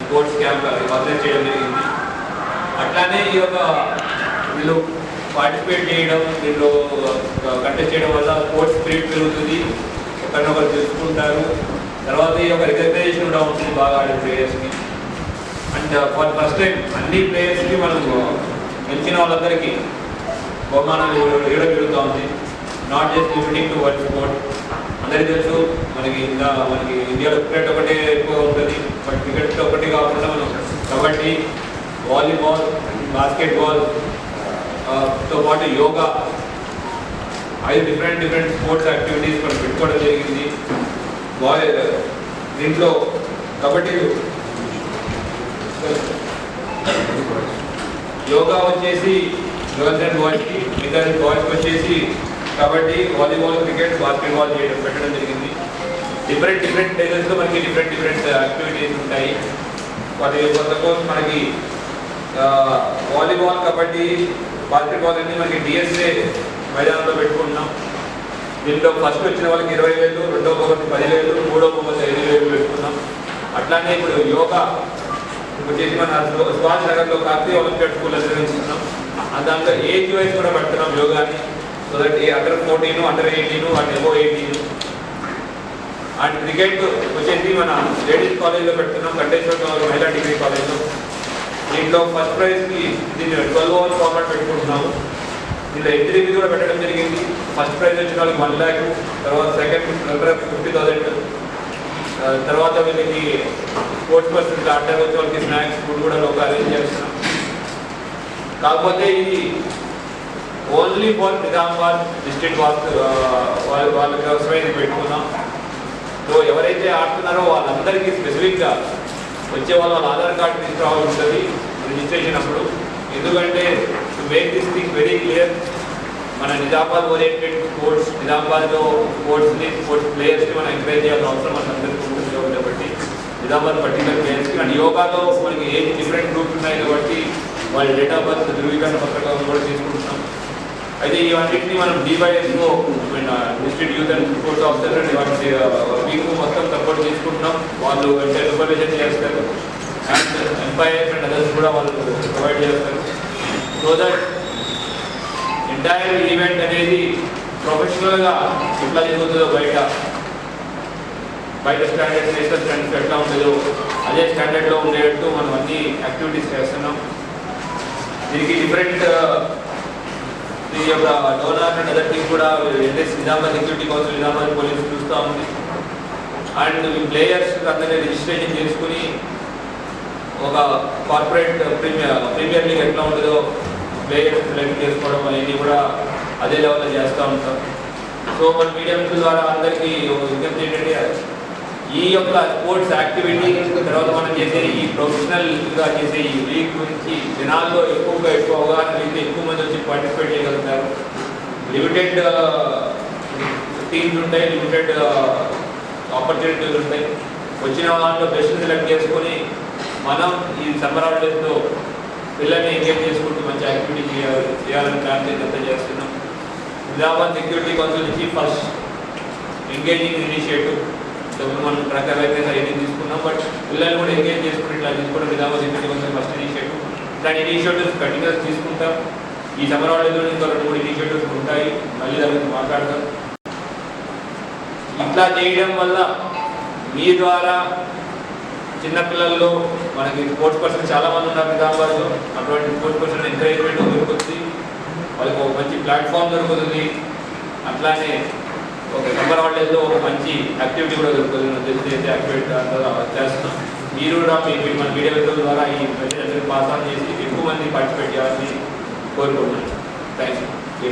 Sports camp organise చేయడం జరిగింది. అట్లానే ఈ యొక్క వీళ్ళు పార్టిసిపేట్ చేయడం, వీళ్ళు కంటెస్ట్ చేయడం వల్ల స్పోర్ట్స్ స్పిరిట్ పెరుగుతుంది, ఒకరినొకరు తెలుసుకుంటారు. తర్వాత ఈ యొక్క రికగ్నైజేషన్ కూడా ఉంటుంది బాగా ఆడే ప్లేయర్స్కి. అండ్ ఫర్ ఫస్ట్ టైం అన్ని ప్లేయర్స్కి మనం గెలిచిన వాళ్ళందరికీ బహుమానాలు ఇవ్వడం జరుగుతూ ఉంది. Not just limiting to world sport. అందరికీ తెలుసు మనకి ఇండియాలో క్రికెట్ ఒకటే ఎక్కువ ఉంటుంది, బట్ క్రికెట్ ఒకటి కాకుండా మనం కబడ్డీ, వాలీబాల్, బాస్కెట్బాల్ తో పాటు యోగా 5 డిఫరెంట్ స్పోర్ట్స్ యాక్టివిటీస్ మనం పెట్టుకోవడం జరిగింది. దీంట్లో కబడ్డీ, యోగా వచ్చేసి గర్ల్స్ అండ్ బాయ్స్కి, మిగతా బాయ్స్కి వచ్చేసి కబడ్డీ, వాలీబాల్, క్రికెట్, బాస్కెట్బాల్ పెట్టడం జరిగింది. డిఫరెంట్ ప్లేసెస్లో మనకి డిఫరెంట్ యాక్టివిటీస్ ఉంటాయి. వాటి సపోజ్ మనకి వాలీబాల్, కబడ్డీ, బాస్కెట్బాల్ అన్ని మనకి డిఎస్ఏ మైదానంలో పెట్టుకుంటున్నాం. దీంట్లో ఫస్ట్ వచ్చిన వాళ్ళకి 20,000, రెండో బహుమతి 10,000, మూడో బహుమతి 5,000 పెట్టుకున్నాం. అట్లానే ఇప్పుడు యోగా వచ్చేసి మన సుభాష్ నగర్లో కార్తీయ ఒలింపియాడ్ స్కూల్ నిర్వహిస్తున్నాం. దాంట్లో ఏజ్ వైజ్ కూడా పెడుతున్నాం యోగాని. So that under 14, under 18 and above 18. And cricket వచ్చేసి మన లేడీస్ కాలేజ్లో పెడుతున్నాం, కంటేశ్వర్ మహిళా డిగ్రీ కాలేజ్లో. దీంట్లో ఫస్ట్ ప్రైజ్కి దీన్ని 12 ఓవర్ ఫార్మాట్ పెట్టుకుంటున్నాము. దీంట్లో ఎంట్రీ ఫీ కూడా పెట్టడం జరిగింది. ఫస్ట్ ప్రైజ్ వచ్చిన వాళ్ళకి 1 lakh, తర్వాత సెకండ్ రన్నర్ 50,000, తర్వాత వీళ్ళకి స్పోర్ట్స్ పర్సన్ ఆర్డర్ వచ్చే వాళ్ళకి స్నాక్స్, ఫుడ్ కూడా ఒక అరేంజ్ చేస్తున్నాం. కాకపోతే ఇది ఓన్లీ ఫర్ నిజామాబాద్ డిస్ట్రిక్ట్ వాళ్ళ కోసమే ఇది పెట్టుకున్నాం. సో ఎవరైతే ఆడుతున్నారో వాళ్ళందరికీ స్పెసిఫిక్గా వచ్చే వాళ్ళ ఆధార్ కార్డు తీసుకురావాల్సి ఉంటుంది రిజిస్ట్రేషన్ అప్పుడు. ఎందుకంటే to make this thing very clear, మన నిజామాబాద్ ఓరియంటెడ్ స్పోర్ట్స్, నిజామాబాద్లో స్పోర్ట్స్ ప్లేయర్స్ని మనం ఎంకరేజ్ చేయాల్సిన అవసరం మనందరికీ ఉంటుంది కాబట్టి నిజామాబాద్ పర్టికులర్ ప్లేయర్స్కి. అండ్ యోగాలో మనకి ఏజ్ డిఫరెంట్ గ్రూప్స్ ఉన్నాయి కాబట్టి వాళ్ళ డేట్ ఆఫ్ బర్త్ ధృవీకరణ పత్రికలు కూడా తీసుకుంటున్నాం. అయితే ఇవన్నింటినీ మనం డివైఎస్లో district youth and sports officer వీక్ మొత్తం సపోర్ట్ తీసుకుంటున్నాం. వాళ్ళు సూపర్విజన్ చేస్తారు అండ్ ఎంపైర్స్ అండ్ అదర్స్ కూడా వాళ్ళు ప్రొవైడ్ చేస్తారు. సో దట్ ఎంటైర్ ఈవెంట్ అనేది ప్రొఫెషనల్గా ఎట్లా జరుగుతుందో బయట స్టాండర్డ్స్, నేషనల్ స్టాండర్డ్స్ ఎట్లా ఉంటుందో అదే స్టాండర్డ్లో ఉండేటట్టు మనం అన్ని యాక్టివిటీస్ చేస్తున్నాం. దీనికి డిఫరెంట్ ఈ యొక్క డోనార్ అండ్ అదర్ టీమ్ కూడా Nizamabad security council, Nizamabad police చూస్తూ ఉంది. అండ్ ఈ ప్లేయర్స్ అందరినీ రిజిస్ట్రేషన్ చేసుకుని ఒక కార్పొరేట్ ప్రీమియర్ లీగ్ ఎట్లా ఉంటుందో ప్లేయర్స్ సెలెక్ట్ చేసుకోవడం అనేది కూడా అదే లెవెల్లో చేస్తూ ఉంటాం. సో మన మీడియా మిత్రుల ద్వారా అందరికీ విజ్ఞప్తి ఏంటంటే ఈ యొక్క స్పోర్ట్స్ యాక్టివిటీ తర్వాత మనం చేసే ఈ ప్రొఫెషనల్గా చేసే ఈ లీగ్ గురించి జనాల్లో ఎక్కువ అవగాహన అయితే ఎక్కువ మంది వచ్చి పార్టిసిపేట్ చేయగలుగుతారు. లిమిటెడ్ టీమ్స్ ఉంటాయి, లిమిటెడ్ ఆపర్చునిటీస్ ఉంటాయి. వచ్చిన దాంట్లో బెస్ట్ సెలెక్ట్ చేసుకొని మనం ఈ సమ్మర్ హాలిడేస్లో పిల్లల్ని ఎంగేజ్ చేసుకుంటూ మంచి యాక్టివిటీ చేయాలని ప్లాన్ చేసి చేస్తున్నాం. నిజామాబాద్ సెక్యూరిటీ కౌన్సిల్ నుంచి ఫస్ట్ ఎంగేజింగ్ ఇనిషియేటివ్ మనం రకరకాల ఐడియా తీసుకున్నాం, బట్ పిల్లల్ని కూడా ఎంగేజ్ చేసుకుని ఇట్లా తీసుకోవడం Nizamabad security council first initiative. ఇట్లాంటి ఇనిషియేటివ్స్ కంటిన్యూస్ తీసుకుంటాం. ఈ సమ్మర్ హాలిడేస్లో ఇంకా 2-3 ఇనిషియేటివ్స్ ఉంటాయి, మళ్ళీ దాని గురించి మాట్లాడతాం. ఇట్లా చేయడం వల్ల మీ ద్వారా చిన్నపిల్లల్లో మనకి స్పోర్ట్స్ పర్సన్ చాలామంది ఉన్నారు నిజామాబాద్లో. అటువంటి స్పోర్ట్స్ పర్సన్ ఎంకరేజ్మెంట్ దొరుకుతుంది, వాళ్ళకి ఒక మంచి ప్లాట్ఫామ్ దొరుకుతుంది. అట్లానే ఒక సమ్మర్ హాలిడేస్లో ఒక మంచి యాక్టివిటీ కూడా దొరుకుతుంది. మనం తెలిసి యాక్టివిటీ చేస్తున్నాం. మీరు కూడా మన మీడియా మిత్రుల ద్వారా ఈ మెసేజ్ అందరికీ పాస్ ఆన్ చేసి ఎక్కువ మంది పార్టిసిపేట్ చేయాలని కోరుకుంటున్నాను. Thank you.